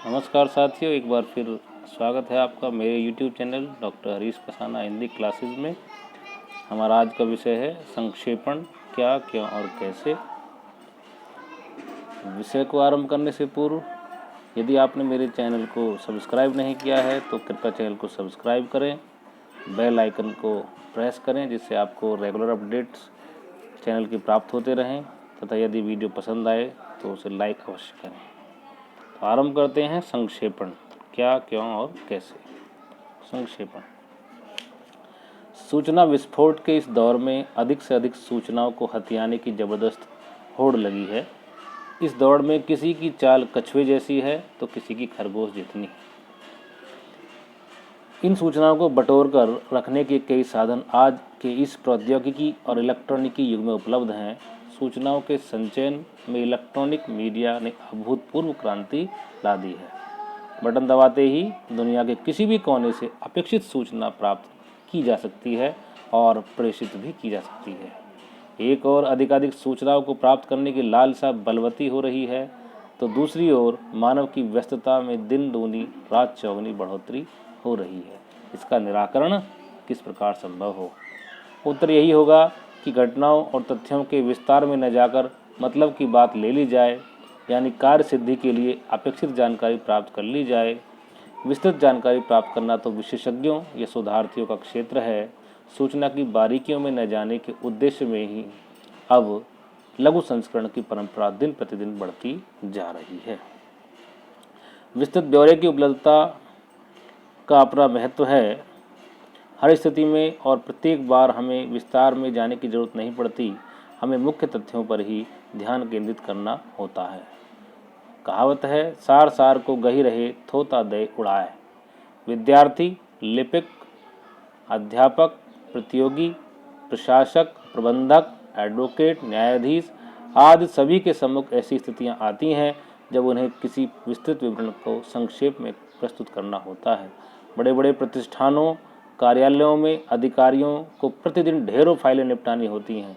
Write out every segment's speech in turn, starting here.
नमस्कार साथियों, एक बार फिर स्वागत है आपका मेरे YouTube channel doctor Harish Kasana Hindi classes में। हमारा आज का विषय है संक्षेपण, क्या, क्यों और कैसे। विषय को आरंभ करने से पूर्व यदि आपने मेरे चैनल को सब्सक्राइब नहीं किया है तो कृपया चैनल को सब्सक्राइब करें, बेल आइकन को प्रेस करें जिससे आपको रेगुलर अपडेट्स चैनल की प्राप्त होते रहें, तथा यदि वीडियो पसंद आए तो उसे लाइक अवश्य करें। तो आरंभ करते हैं संक्षेपण, क्या, क्यों और कैसे। संक्षेपण। सूचना विस्फोट के इस दौर में अधिक से अधिक सूचनाओं को हथियाने की जबरदस्त होड़ लगी है। इस दौड़ में किसी की चाल कछुए जैसी है तो किसी की खरगोश जितनी। इन सूचनाओं को बटोर कर रखने के कई साधन आज के इस प्रौद्योगिकी और इलेक्ट्रॉनिकी युग में उपलब्ध हैं। सूचनाओं के संचयन में इलेक्ट्रॉनिक मीडिया ने अभूतपूर्व क्रांति ला दी है। बटन दबाते ही दुनिया के किसी भी कोने से अपेक्षित सूचना प्राप्त की जा सकती है और प्रेषित भी की जा सकती है। एक और अधिकाधिक सूचनाओं को प्राप्त करने की लालसा बलवती हो रही है तो दूसरी ओर मानव की व्यस्तता में दिन दूनी रात चौगुनी बढ़ोतरी हो रही है। इसका निराकरण किस प्रकार संभव हो? उत्तर यही होगा कि घटनाओं और तथ्यों के विस्तार में न जाकर मतलब की बात ले ली जाए, यानी कार्य सिद्धि के लिए अपेक्षित जानकारी प्राप्त कर ली जाए। विस्तृत जानकारी प्राप्त करना तो विशेषज्ञों या शोधार्थियों का क्षेत्र है। सूचना की बारीकियों में न जाने के उद्देश्य में ही अब लघु संस्करण की परंपरा दिन प्रतिदिन बढ़ती जा रही है। विस्तृत ब्यौरे की उपलब्धता का अपना महत्व है। हर स्थिति में और प्रत्येक बार हमें विस्तार में जाने की जरूरत नहीं पड़ती, हमें मुख्य तथ्यों पर ही ध्यान केंद्रित करना होता है। कहावत है, सार सार को गही रहे थोता दे उड़ाए। विद्यार्थी, लिपिक, अध्यापक, प्रतियोगी, प्रशासक, प्रबंधक, एडवोकेट, न्यायाधीश आदि सभी के सम्मुख ऐसी स्थितियां आती हैं जब उन्हें किसी विस्तृत विवरण को संक्षेप में प्रस्तुत करना होता है। बड़े बड़े प्रतिष्ठानों, कार्यालयों में अधिकारियों को प्रतिदिन ढेरों फाइलें निपटानी होती हैं।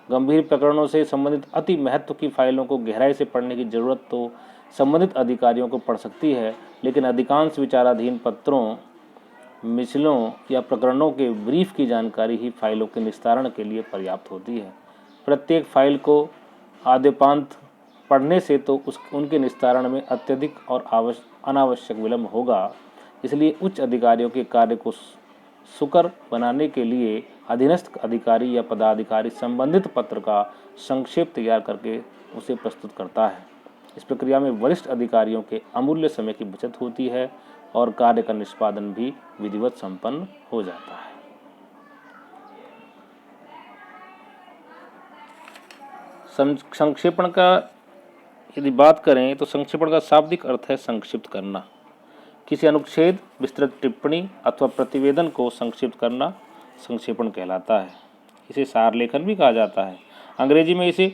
गंभीर प्रकरणों से संबंधित अति महत्व की फाइलों को गहराई से पढ़ने की जरूरत तो संबंधित अधिकारियों को पड़ सकती है, लेकिन अधिकांश विचाराधीन पत्रों, मिसलों या प्रकरणों के ब्रीफ की जानकारी ही फाइलों के निस्तारण के लिए पर्याप्त होती है। प्रत्येक फाइल को आद्यपांत पढ़ने से तो उनके निस्तारण में अत्यधिक और अनावश्यक विलंब होगा। इसलिए उच्च अधिकारियों के कार्य को सुकर बनाने के लिए अधीनस्थ अधिकारी या पदाधिकारी संबंधित पत्र का संक्षेप तैयार करके उसे प्रस्तुत करता है। इस प्रक्रिया में वरिष्ठ अधिकारियों के अमूल्य समय की बचत होती है और कार्य का निष्पादन भी विधिवत संपन्न हो जाता है। संक्षेपण का यदि बात करें तो संक्षेपण का शाब्दिक अर्थ है संक्षिप्त करना। किसी अनुच्छेद, विस्तृत टिप्पणी अथवा प्रतिवेदन को संक्षिप्त करना संक्षेपण कहलाता है। इसे सार लेखन भी कहा जाता है। अंग्रेजी में इसे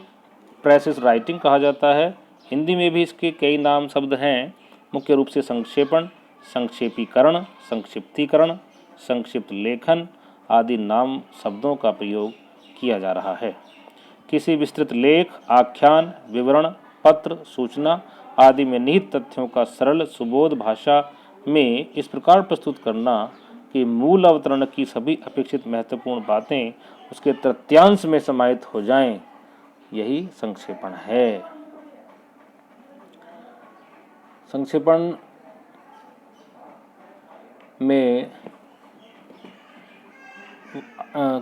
प्रेसिस राइटिंग कहा जाता है। हिंदी में भी इसके कई नाम शब्द हैं। मुख्य रूप से संक्षेपण, संक्षेपीकरण, संक्षिप्तीकरण, संक्षिप्त लेखन आदि नाम शब्दों का प्रयोग किया जा रहा है। किसी विस्तृत लेख, आख्यान, विवरण, पत्र, सूचना आदि में निहित तथ्यों का सरल सुबोध भाषा में इस प्रकार प्रस्तुत करना कि मूल अवतरण की सभी अपेक्षित महत्वपूर्ण बातें उसके तथ्यांश में समाहित हो जाएं, यही संक्षेपण है। संक्षेपण में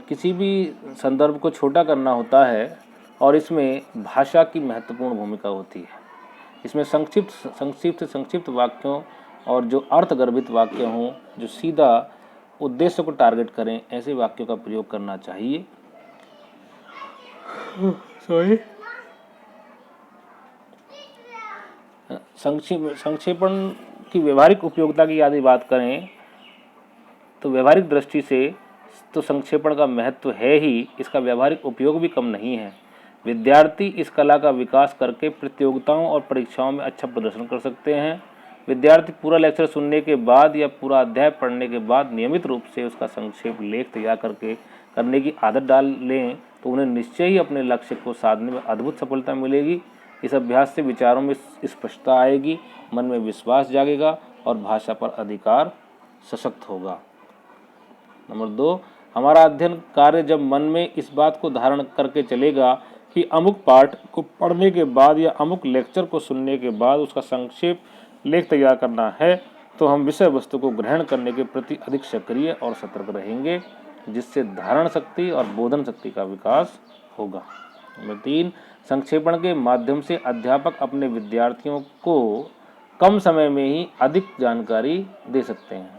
किसी भी संदर्भ को छोटा करना होता है और इसमें भाषा की महत्वपूर्ण भूमिका होती है। इसमें संक्षिप्त वाक्यों और जो अर्थगर्भित वाक्य हों, जो सीधा उद्देश्य को टारगेट करें, ऐसे वाक्यों का प्रयोग करना चाहिए। संक्षेपण की व्यवहारिक उपयोगिता की यदि बात करें तो व्यवहारिक दृष्टि से तो संक्षेपण का महत्व है ही, इसका व्यवहारिक उपयोग भी कम नहीं है। विद्यार्थी इस कला का विकास करके प्रतियोगिताओं और परीक्षाओं में अच्छा प्रदर्शन कर सकते हैं। विद्यार्थी पूरा लेक्चर सुनने के बाद या पूरा अध्याय पढ़ने के बाद नियमित रूप से उसका संक्षेप लेख तैयार करने की आदत डाल लें तो उन्हें निश्चय ही अपने लक्ष्य को साधने में अद्भुत सफलता मिलेगी। इस अभ्यास से विचारों में स्पष्टता आएगी, मन में विश्वास जागेगा और भाषा पर अधिकार सशक्त होगा। नंबर 2, हमारा अध्ययन कार्य जब मन में इस बात को धारण करके चलेगा कि अमुक पाठ को पढ़ने के बाद या अमुक लेक्चर को सुनने के बाद उसका संक्षेप लेख तैयार करना है, तो हम विषय वस्तु को ग्रहण करने के प्रति अधिक सक्रिय और सतर्क रहेंगे, जिससे धारण शक्ति और बोधन शक्ति का विकास होगा। नंबर 3, संक्षेपण के माध्यम से अध्यापक अपने विद्यार्थियों को कम समय में ही अधिक जानकारी दे सकते हैं।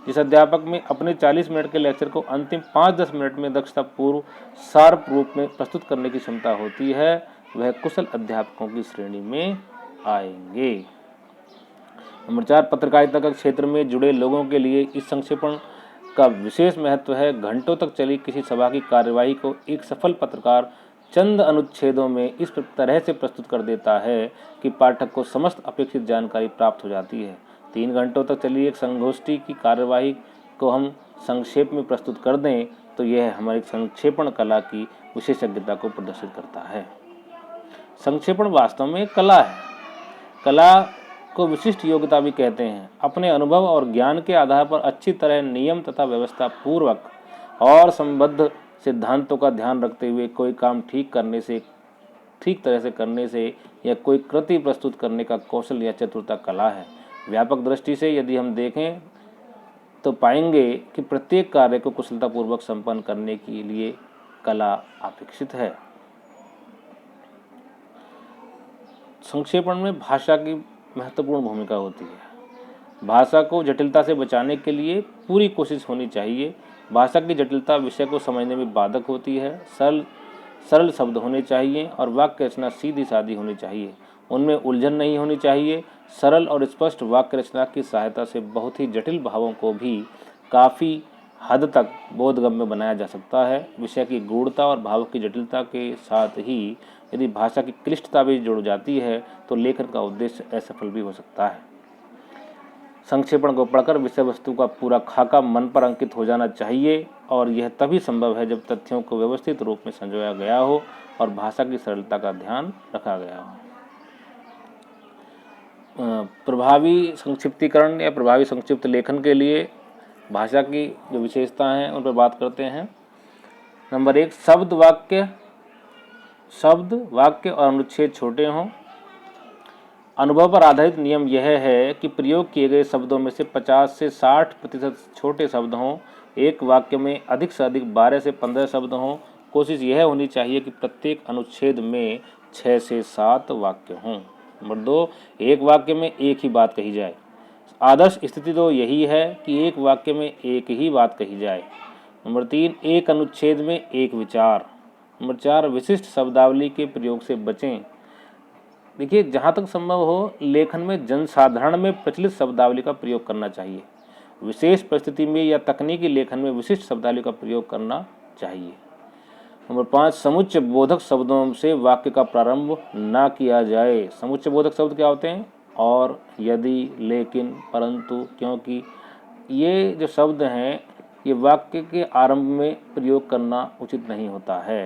जिस अध्यापक में अपने 40 मिनट के लेक्चर को अंतिम 5-10 मिनट में दक्षतापूर्व शार्प रूप में प्रस्तुत करने की क्षमता होती है, वह कुशल अध्यापकों की श्रेणी में आएंगे। नंबर 4, पत्रकारिता के क्षेत्र में जुड़े लोगों के लिए इस संक्षेपण का विशेष महत्व है। घंटों तक चली किसी सभा की कार्यवाही को एक सफल पत्रकार चंद अनुच्छेदों में इस तरह से प्रस्तुत कर देता है कि पाठक को समस्त अपेक्षित जानकारी प्राप्त हो जाती है। 3 घंटों तक चली एक संगोष्ठी की कार्यवाही को हम संक्षेप में प्रस्तुत कर दें तो यह हमारी संक्षेपण कला की विशेषज्ञता को प्रदर्शित करता है। संक्षेपण वास्तव में कला है। कला को विशिष्ट योग्यता भी कहते हैं। अपने अनुभव और ज्ञान के आधार पर अच्छी तरह नियम तथा व्यवस्था पूर्वक और संबद्ध सिद्धांतों का ध्यान रखते हुए कोई काम ठीक तरह से करने से या कोई कृति प्रस्तुत करने का कौशल या चतुरता कला है। व्यापक दृष्टि से यदि हम देखें तो पाएंगे कि प्रत्येक कार्य को कुशलतापूर्वक संपन्न करने के लिए कला अपेक्षित है। संक्षेपण में भाषा की महत्वपूर्ण भूमिका होती है। भाषा को जटिलता से बचाने के लिए पूरी कोशिश होनी चाहिए। भाषा की जटिलता विषय को समझने में बाधक होती है। सरल शब्द होने चाहिए और वाक्य रचना सीधी सादी होनी चाहिए। उनमें उलझन नहीं होनी चाहिए। सरल और स्पष्ट वाक्य रचना की सहायता से बहुत ही जटिल भावों को भी काफ़ी हद तक बोधगम्य बनाया जा सकता है। विषय की गूढ़ता और भाव की जटिलता के साथ ही यदि भाषा की क्लिष्टता भी जुड़ जाती है तो लेखन का उद्देश्य असफल भी हो सकता है। संक्षेपण को पढ़कर विषय वस्तु का पूरा खाका मन पर अंकित हो जाना चाहिए और यह तभी संभव है जब तथ्यों को व्यवस्थित रूप में संजोया गया हो और भाषा की सरलता का ध्यान रखा गया हो। प्रभावी संक्षिप्तीकरण या प्रभावी संक्षिप्त लेखन के लिए भाषा की जो विशेषताएं हैं उन पर बात करते हैं। नंबर 1, शब्द वाक्य और अनुच्छेद छोटे हों। अनुभव पर आधारित नियम यह है कि प्रयोग किए गए शब्दों में से 50 से 60% छोटे शब्द हों। एक वाक्य में अधिक से अधिक 12 से 15 शब्द हों। कोशिश यह होनी चाहिए कि प्रत्येक अनुच्छेद में 6 से 7 वाक्य हों। नंबर 2, एक वाक्य में एक ही बात कही जाए। आदर्श स्थिति तो यही है कि एक वाक्य में एक ही बात कही जाए। नंबर 3, एक अनुच्छेद में एक विचार। नंबर 4, विशिष्ट शब्दावली के प्रयोग से बचें। देखिए, जहाँ तक संभव हो लेखन में जनसाधारण में प्रचलित शब्दावली का प्रयोग करना चाहिए। विशेष परिस्थिति में या तकनीकी लेखन में विशिष्ट शब्दावली का प्रयोग करना चाहिए। नंबर 5, समुच्चय बोधक शब्दों से वाक्य का प्रारंभ ना किया जाए। समुच्चय बोधक शब्द क्या होते हैं? और, यदि, लेकिन, परंतु, क्योंकि, ये जो शब्द हैं ये वाक्य के आरंभ में प्रयोग करना उचित नहीं होता है।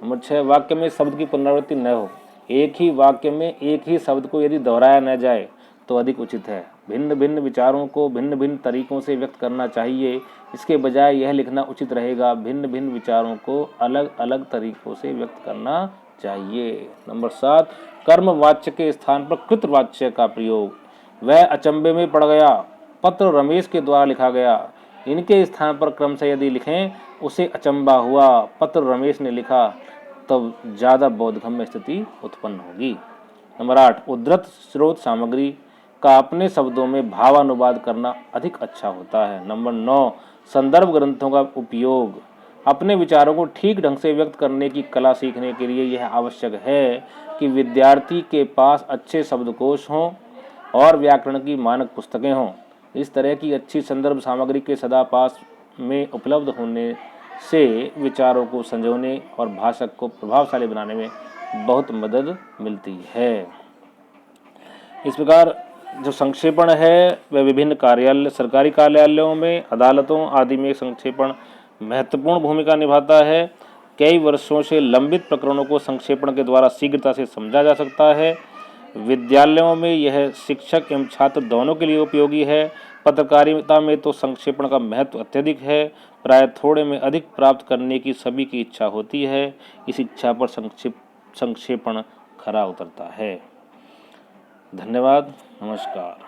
नंबर 6, वाक्य में शब्द की पुनरावृत्ति न हो। एक ही वाक्य में एक ही शब्द को यदि दोहराया न जाए तो अधिक उचित है। भिन्न भिन्न विचारों को भिन्न भिन्न तरीकों से व्यक्त करना चाहिए। इसके बजाय यह लिखना उचित रहेगा, भिन्न भिन्न विचारों को अलग अलग तरीकों से व्यक्त करना चाहिए। नंबर 7, कर्मवाच्य के स्थान पर कृतवाच्य का प्रयोग। वह अचंभे में पड़ गया, पत्र रमेश के द्वारा लिखा गया। इनके स्थान पर क्रमशः यदि लिखें, उसे अचंभा हुआ, पत्र रमेश ने लिखा, तब ज़्यादा बोधगम्य स्थिति उत्पन्न होगी। नंबर 8, उद्धृत स्रोत सामग्री का अपने शब्दों में भावानुवाद करना अधिक अच्छा होता है। नंबर 9, संदर्भ ग्रंथों का उपयोग। अपने विचारों को ठीक ढंग से व्यक्त करने की कला सीखने के लिए यह आवश्यक है कि विद्यार्थी के पास अच्छे शब्दकोश हों और व्याकरण की मानक पुस्तकें हों। इस तरह की अच्छी संदर्भ सामग्री के सदा पास में उपलब्ध होने से विचारों को संजोने और भाषा को प्रभावशाली बनाने में बहुत मदद मिलती है। इस प्रकार जो संक्षेपण है वह विभिन्न कार्यालय, सरकारी कार्यालयों में, अदालतों आदि में संक्षेपण महत्वपूर्ण भूमिका निभाता है। कई वर्षों से लंबित प्रकरणों को संक्षेपण के द्वारा शीघ्रता से समझा जा सकता है। विद्यालयों में यह शिक्षक एवं छात्र दोनों के लिए उपयोगी है। पत्रकारिता में तो संक्षेपण का महत्व अत्यधिक है। प्राय थोड़े में अधिक प्राप्त करने की सभी की इच्छा होती है। इस इच्छा पर संक्षेपण खरा उतरता है। धन्यवाद। नमस्कार।